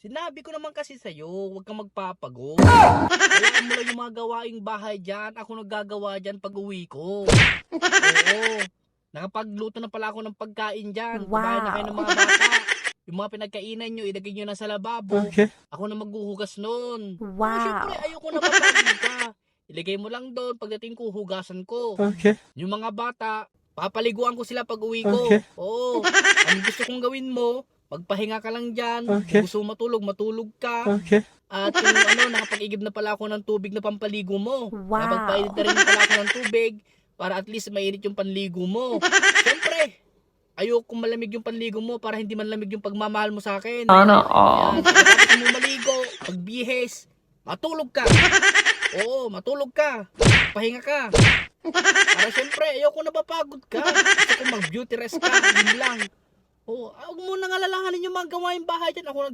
Sinabi ko naman kasi sa'yo, huwag kang magpapagod. Hayaan mo lang yung mga gawaing bahay dyan. Ako naggagawa dyan pag uwi ko. Oo. Nakapagluto na pala ako ng pagkain dyan. Kumain na kayo ng Wow. mga bata. Yung mga pinagkainan nyo, ilagay nyo na sa lababo. Okay. Ako na maghuhugas nun. Oo, syempre, Wow. ayoko na mapagod ka. Ilagay mo lang doon, pagdating ko, hugasan ko. Okay. Yung mga bata, papaliguan ko sila pag uwi ko. Okay. Oo. Ang gusto kong gawin mo, magpahinga ka lang dyan. Okay. Kung gusto mo matulog, matulog ka. Okay. At yung nakapag-igib na pala ako ng tubig na pampaligo mo. Wow. Nakapagpainit na rin pala ako ng tubig para at least mainit yung panligo mo. Siyempre, ayokong malamig yung panligo mo para hindi manlamig yung pagmamahal mo sa akin. Sana Yan, pagkatapos mo maligo, pagbihis, matulog ka. Oo, matulog ka. Pahinga ka. Para siyempre, ayoko na mapagod ka. Gusto ko mag-beauty rest ka. Yun lang. Oo, huwag mo nang alalahanin yung mga gawain bahay dyan. Ako